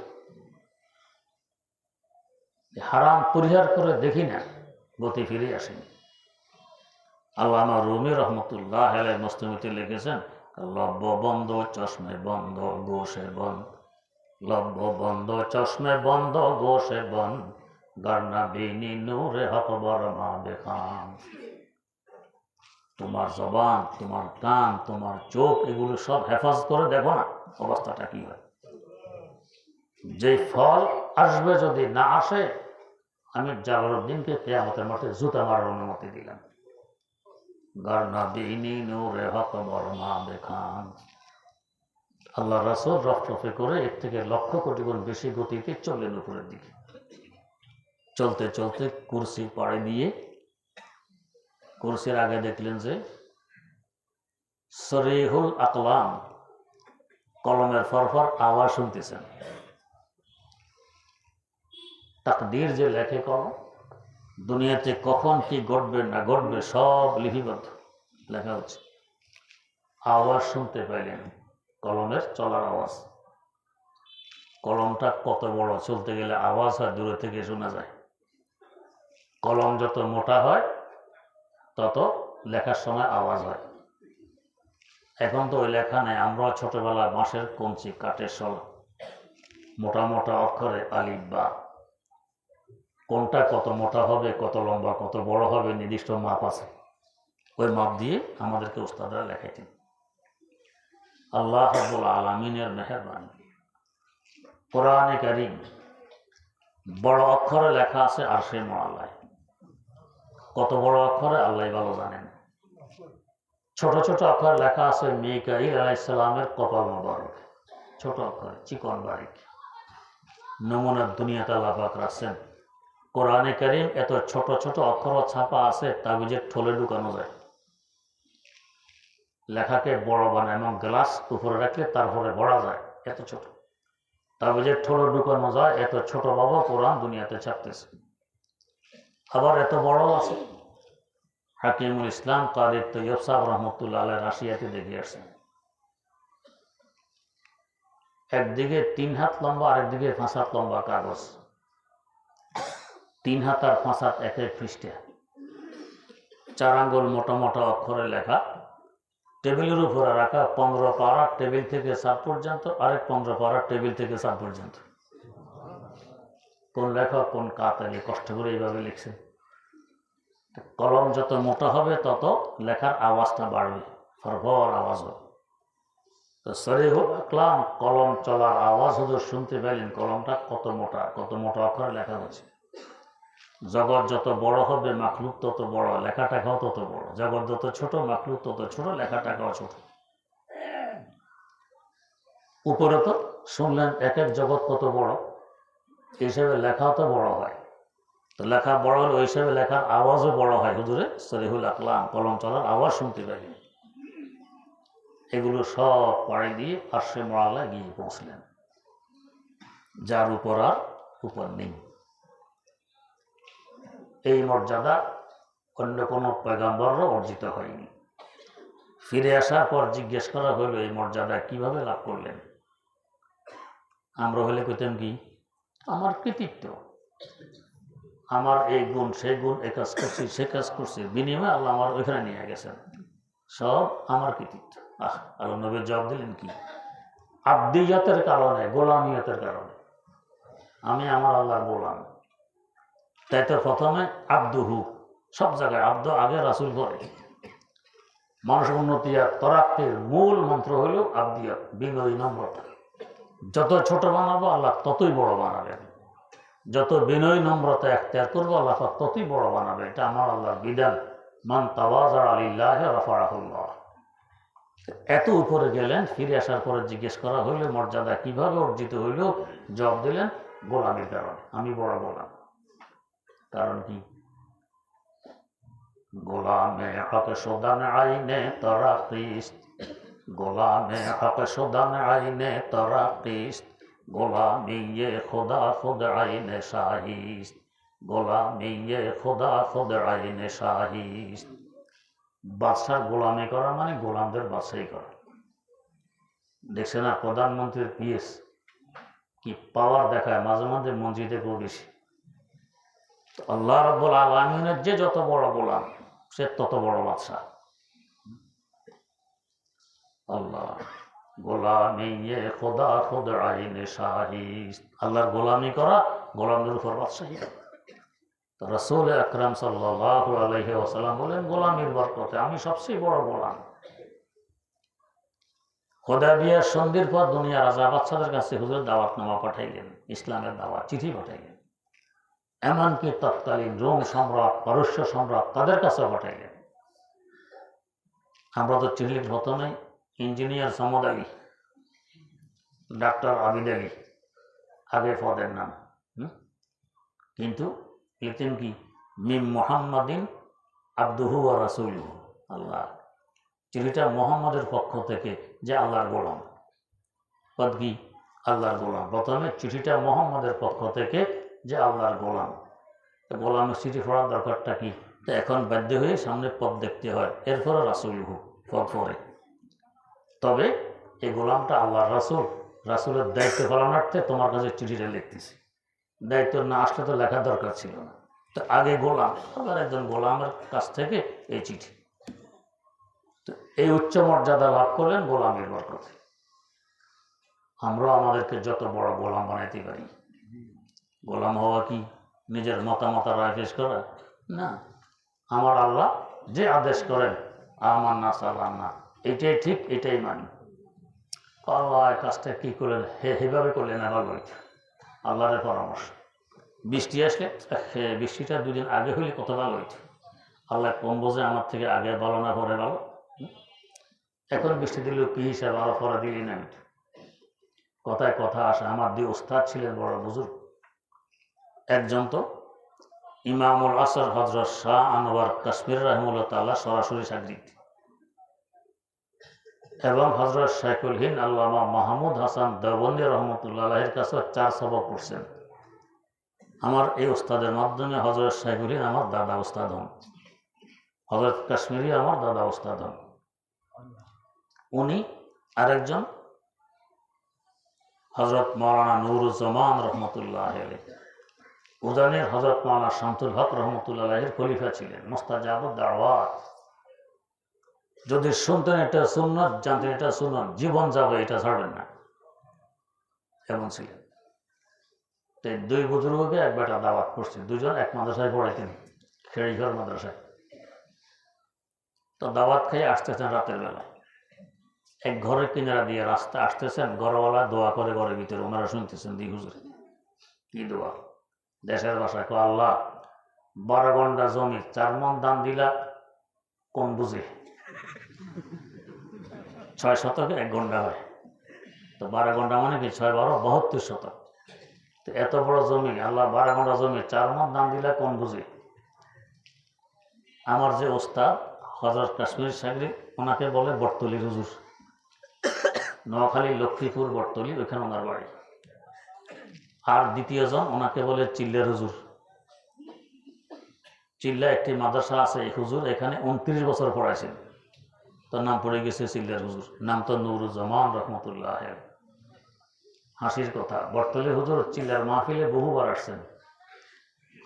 হারাম পরিহার করে দেখি না, গতি ফিরে আসেনি। আল্লামা রুমি রহমতুল্লাহ আলাইহি মুসলিমিতে লিখেছেন, লব্য বন্ধ চশমে বন্ধ গোশে বন্ধ, লব্য বন্ধ চশমে বন্ধ গোশে বন্ধ, গরনা বিনি নূরে হক বরমা বেখান। তোমার জবান, তোমার কান, তোমার চোখ, এগুলো সব হেফাজত করে দেখো না অবস্থাটা কি হয়। যে ফল আসবে যদি না আসে, আমি জালালউদ্দিনকে কিয়ামতের মাঠে জুতা মারার অনুমতি দিলাম। আল্লাহ রাসূল রফরফে করে এর থেকে লক্ষ কোটি গুণ বেশি গতিতে চললেন উপরের দিকে। চলতে চলতে কুরসি পাড়ে দিয়ে কুরসির আগে দেখলেন যে সরিহুল আকলাম, কলমের ফরফর আওয়াজ শুনতেছেন। তাকদীর যে লেখে কলম, দুনিয়াতে কখন কি ঘটবে না ঘটবে সব লিপিবদ্ধ লেখা হচ্ছে। আওয়াজ শুনতে পাইলেন, কলমের চলার আওয়াজ। কলমটা কত বড়, চলতে গেলে আওয়াজ হয়, দূরে থেকে শোনা যায়। কলম যত মোটা হয় তত লেখার সময় আওয়াজ হয়। এখন তো ওই লেখা নেই। আমরা ছোটবেলায় বাঁশের কঞ্চি, কাঠের শলা, মোটা মোটা অক্ষরে আলিফ বা, কোনটা কত মোটা হবে, কত লম্বা, কত বড় হবে, নির্দিষ্ট মাপ আছে। ওই মাপ দিয়ে আমাদেরকে উস্তাদরা লেখাইতেন। আল্লাহ রাব্বুল আলামিনের মেহেরবানি, কোরআনে কারীম বড় অক্ষরে লেখা আছে আরশে মুআল্লায়। কত বড় অক্ষরে আল্লাহ ভালো জানেন। ছোট ছোট অক্ষরে লেখা আছে মিকাইল আলাইহিস সালামের কপাল মোবারক, ছোট অক্ষরে, চিকন বারিক। নমুনার দুনিয়াতে আল্লাহ পাক রাখছেন। কোরআনে কারীম এত ছোট ছোট অক্ষর ছাপা আছে, তাবিজের ঠোলে ঢুকানো যায়। লেখাকে বড় বানায় এবং গ্লাস উপরে রাখলে তারপরে ভরা যায়, এত ছোট। তাবিজের ঠোলে ঢুকানো যায়, এত ছোট বাবা কোরআন দুনিয়াতে ছাপতেছে। আবার এত বড় আছে। হাকিমুল ইসলাম কাদের তৈয়ব সাহেব রহমতুল্লাহ আলাইহি রাশিয়াতে দেখে আসছেন। একদিকে 3 হাত লম্বা, আরেকদিকে 5 হাত লম্বা কাগজ। 3 হাত আর 5 হাত এক এক পৃষ্ঠা, 4 আঙ্গুল মোটা মোটা অক্ষরে লেখা। টেবিলের উপরে রাখা 15 পারা টেবিল থেকে 7 পর্যন্ত, আরেক 15 পারা টেবিল থেকে 7 পর্যন্ত। কোন লেখক, কোন কাতালি কষ্ট করে এইভাবে লিখছে। কলম যত মোটা হবে তত লেখার আওয়াজটা বাড়বে, ফরফর আওয়াজ হবে। তো সরিহুল আকলাম, কলম চলার আওয়াজ হুজুর শুনতে পেলেন। কলমটা কত মোটা অক্ষরে লেখা হচ্ছে। জগৎ যত বড় হবে, মাখলুক তত বড়, লেখাটাও তত বড়। জগৎ যত ছোট, মাখলুক তত ছোট, লেখাটাও ছোট। উপরে তো শুনলেন এক এক জগৎ কত বড়, এই হিসেবে লেখাও তো বড় হয়। তো লেখা বড় হলে ওই হিসেবে লেখার আওয়াজও বড় হয়। হুজুরে সরিহুল আকলাম, কলম চলার আওয়াজ শুনতে পাই। এগুলো সব পাড়ি দিয়ে আরশে মুআল্লায় গিয়ে পৌঁছলেন, যার উপর আর উপর নেই। এই মর্যাদা অন্য কোনো পয়গম্বরও অর্জিত হয়নি। ফিরে আসার পর জিজ্ঞেস করা হলো, এই মর্যাদা কিভাবে লাভ করলেন? আমরা হলে কইতাম কি, আমার কৃতিত্ব, আমার এই গুণ সেই গুণ, এ কাজ করছি সে কাজ করছি, বিনিময়ে আল্লাহ আমার ওইখানে নিয়ে গেছেন, সব আমার কৃতিত্ব। আল্লাহ নবী জবাব দিলেন কি, আব্দিয়তের কারণে, গোলামিয়তের কারণে। আমি আমার আল্লাহর গোলাম। তাই তো প্রথমে আব্দুহু, সব জায়গায় আব্দ আগে, রাসূল পরে। মানুষ উন্নতি আর তরাক্কির মূল মন্ত্র হইল আব্দিয়ত, বিনয়ী নম্রতা। যত ছোট বানাবো আল্লাহ ততই বড় বানাবেন। যত বিনয়ী নম্রতা এখতিয়ার করবো আল্লাহ ততই বড় বানাবে। এটা আমার আল্লাহর বিধান। মান তাওয়াযা লিল্লাহি রাফাআহুল্লাহ। এত উপরে গেলেন, ফিরে আসার পরে জিজ্ঞেস করা হইল মর্যাদা কিভাবে অর্জিত হইল? জবাব দিলেন, গোলামের কারণে। আমি বড় গোলাম। কারণ কি? গোলামে হক সুদান আইনে তরা কিস্ত, গোলামে হক সুদান আইনে তরা কিস্ত, গোলামিয়ে খোদা খুদ আইনে শাহিস্ত, গোলামিয়ে খোদা খুদ আইনে শাহিস্ত। বাদশার গোলামি করা মানে গোলামদের বাদশাহী করা। দেখছে না প্রধানমন্ত্রীর পিএস কি পাওয়ার দেখায়, মাঝে মাঝে মসজিদে বেশি। আল্লাহ রাব্বুল আলামিনের যে যত বড় গোলাম, সে তত বড় বাদশা। আল্লাহ গোলামিয়ে খোদা খুদ আইনে শাহিস্ত, আল্লাহর গোলামি করা, গোলামদের উপর বাদশাহী। তো রাসূল আকরাম সাল্লাল্লাহু আলাইহি ওয়াসাল্লাম বলেন, গোলামির বরকতে আমি সবচেয়ে বড় গোলাম। হুদায়বিয়ার সন্ধির পর দুনিয়ার রাজা বাদশাদের কাছে হুজুর দাওয়াতনামা পাঠাইলেন, ইসলামের দাওয়াত চিঠি পাঠাইলেন। এমনকি তৎকালীন রোম সম্রাট, পারস্য সম্রাট তাদের কাছেও পাঠাইলেন। আমরা তো চিঠি লিখতে হতো নাই। ইঞ্জিনিয়ার সামদ আলী, ডাক্তার আবিদ আলী আগে পদের নাম, কিন্তু লিখতেন কি মিম মুহাম্মাদিন আবদুহু ওয়া রাসূলুহু। আল্লাহ, চিঠিটা মোহাম্মদের পক্ষ থেকে, যে আল্লাহর গোলাম। পদ কি? আল্লাহর গোলাম। প্রথমে চিঠিটা মোহাম্মদের পক্ষ থেকে, যে আল্লাহর গোলাম। গোলামের চিঠি পড়ার দরকারটা কি? তো এখন বাধ্য হয়ে সামনে পদ দেখতে হয়, এরপরে রাসূলুহু পদ পরে। তবে এই গোলামটা আল্লাহর রাসূল, রাসূলের দায়িত্ব পালনার্থে তোমার কাছে চিঠিটা লিখতেছি। দায়িত্ব না আসলে তো লেখার দরকার ছিল না। তো আগে গোলাম, আবার একজন গোলামের কাছ থেকে এই চিঠি। তো এই উচ্চ মর্যাদা লাভ করলেন গোলামের বরকতে। আমরা আমাদেরকে যত বড় গোলাম বানাইতে পারি। গোলাম হওয়া কি নিজের মতামত রায় পেশ করা? না, আমার আল্লাহ যে আদেশ করেন, আমার না সালাম না, এটাই ঠিক, এটাই মানি। আল্লাহ কাজটা কি করলেন, সেভাবে করলেন আবার বইতে আল্লাহরের পরামর্শ। বৃষ্টি আসলে বৃষ্টিটা দুদিন আগে হইলে কত ভালো হইত। আল্লাহ কম বোঝে আমার থেকে আগে ভালো না পরে ভালো। এখন বৃষ্টি দিলেও কি হিসাব, আরো পরে দিলি না। কথায় কথা আসে। আমার দুই ওস্তাদ ছিলেন বড় বুজুর্গ। একজন তো ইমামুল আসর হযরত শাহ আনোয়ার কাশ্মীর রাহিমাহুল্লাহ তাআলা সরাসরি সাগরিদ, এবং হযরত শাইখুল হিন্দ আল্লামা মাহমুদ হাসান দেওবন্দি রহমতুল্লাহ আলাইহির কাছে 4 সবক পড়ছেন। আমার এই ওস্তাদের মাধ্যমে হযরত শাইখুল হিন্দ আমার দাদা ওস্তাদ হন, হযরত কাশ্মীরি আমার দাদা ওস্তাদ হন। উনি আরেকজন হযরত মাওলানা নুরুজ্জামান রহমতুল্লাহ আলাইহি, উজানের হযরত মাওলানা শামসুল হক রহমতুল্লাহ আলাইহির খলিফা ছিলেন, মুস্তাজাবুদ দাওয়াত। যদি শুনতেন এটা সুন্নাত, জানতেন এটা সুন্নাত, জীবন যাবে এটা ছাড়বেন না, এমন ছিলেন। তো দুই বুজুর্গকে এক বেটা দাওয়াত করছে, দুজন এক মাদ্রাসায় পড়াইতেন, খেড়িঘর মাদ্রাসায়। তো দাওয়াত খেয়ে আসতেছেন রাতের বেলায়, এক ঘরের কিনারা দিয়ে রাস্তা আসতেছেন, ঘরওয়ালা দোয়া করে ঘরের ভিতরে, ওনারা শুনতেছেন দি হুজুর কি দোয়া। দেশের ভাষায়, আল্লাহ 12 ঘন্টা জমি 4 মণ দান দিলা, কোন বুঝে 6 শতকে 1 ঘন্টা হয়, তো 12 ঘন্টা মানে কি 6 12 72 শতক। তো এত বড় জমি, আল্লাহ 12 ঘন্টা জমি 4 মণ দান দিলা, কোন বুঝে। আমার যে ওস্তাদ হযরত কাশ্মীর সাগরি, ওনাকে বলে বটতলির হুজুর, নোয়াখালী লক্ষ্মীপুর বটতলি, ওইখানে ওনার বাড়ি। আর দ্বিতীয়জন ওনাকে বলে চিল্লার হুজুর। চিল্লা একটি মাদ্রাসা আছে, এই হুজুর এখানে 29 বছর পড়াইছেন, তার নাম পড়ে গেছে চিল্লার হুজুর, নাম তো নুরুজ্জামান রহমতুল্লাহ। হাসির কথা, বটতলি হুজুর চিল্লার মাহফিলে বহুবার আসছেন।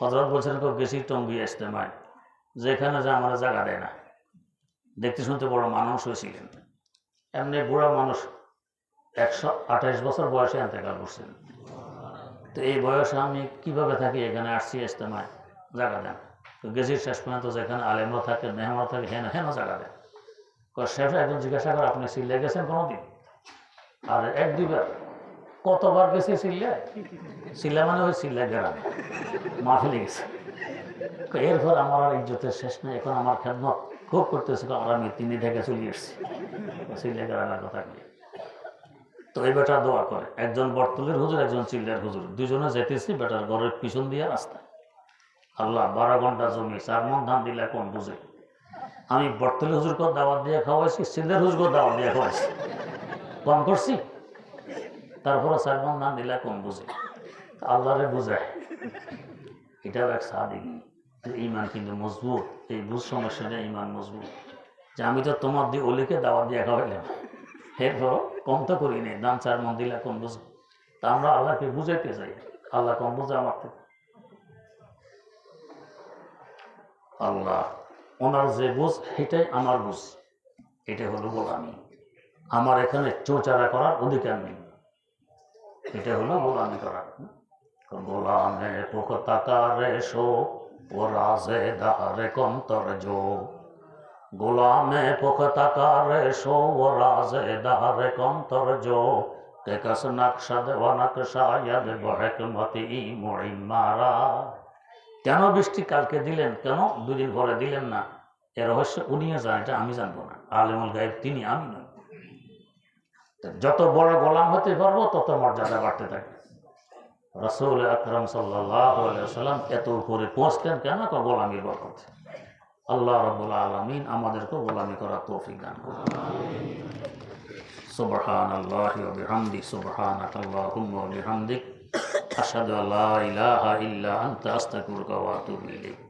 হযরত বলছেন গেছি টঙ্গী ইজতেমায়, যেখানে যা আমার জায়গা দেয় না। দেখতে শুনতে বড় মানুষ হয়েছিলেন, এমনি বুড়া মানুষ, 128 বছর বয়সে ইন্তেকাল করছেন। তো এই বয়সে আমি কিভাবে থাকি, এখানে আসছি ইজতেমায়, জায়গা দেন। তো গেছি শেষ পর্যন্ত যেখানে আলেমরা থাকে, মেহমান থাকে, হেন জায়গা দেন। শেষে একজন জিজ্ঞাসা করে, আপনি সিল্লে গেছেন কোনোদিন? আর 1-2 বার। কতবার গেছে সিল্লা? সিল্লা মানে ওই সিল্লা গ্রাম মাহফিলে গেছে। এরপর আমার আর ইজ্জতের শেষ নেই, এখন আমার খেদমত খুব করতেছে, আর আমি 3 থেকে চলে এসেছি সিল্লা গ্রামের কথা নিয়ে। তো এই বেটা দোয়া করে, একজন বটতলির হুজুর, একজন চিল্লার হুজুর, দুজনে যেতেছি বেটার ঘরের পিছন দিয়ে রাস্তায়। আল্লাহ 12 ঘন্টা জমি 4 মণ ধান দিলে কোন বুঝে। আমি বটতলি হুজুরকে দাওয়াত দিয়ে খাওয়াইছি, চিল্লার হুজুরকে দাওয়াত দিয়ে খাওয়াইছি, কম করছি, তারপরে 4 মণ ধান দিলে কোন বুঝে। আল্লাহরে বুঝায়, এটাও এক সাদিক। ইমান কিন্তু মজবুত, এই বুঝ সমস্যা নেই, ইমান মজবুত। যে আমি তো তোমার দিয়ে অলিকে দাওয়াত দিয়ে খাওয়াইলাম, এরপর কম তো করি নেই, দান 4 মণ দিলে কোন বুঝে। তা আমরা আল্লাহকে বুঝাইতে চাই, আল্লাহ কম বুঝে আমার থেকে। আল্লাহ ওনার যে বুঝ, সেটাই আমার বুঝ, এটা হলো গোলামি। আমার এখানে চোচারা করার অধিকার নেই, এটা হলো গোলামি করা। গোলামে পোক তাকারে শো वो राज़े दहर कम तरजो गुलामे पुख्ता कारेशो वो राज़े दहर कम तरजो के कस नक्शद व नक्शायद बहकमती मुइम्मारा। কেন বৃষ্টি কালকে দিলেন, কেন দুদিন পরে দিলেন না, এর রহস্য উনিও জানেন, এটা আমি জানবো না। আলেমুল গায়েব তিনি, আমি নই। যত বড় গোলাম হতে পারবো তত মর্যাদা বাড়তে থাকে। রাসূল আকরাম সাল্লাল্লাহু আলাইহি ওয়াসাল্লাম এত উপরে পৌঁছলেন কেন? গোলামির বরকতে। আল্লাহ রাব্বুল আলামিন আমাদেরকে গোলামি করার তৌফিক দান করুন। সুবহানাল্লাহি ওয়া বিহামদিহি সুবহানাকাল্লাহুম্মা ওয়া বিহামদিক আশহাদু আল্লা ইলাহা ইল্লা আনতা আস্তাগফিরুকা ওয়া আতুবু ইলাইক।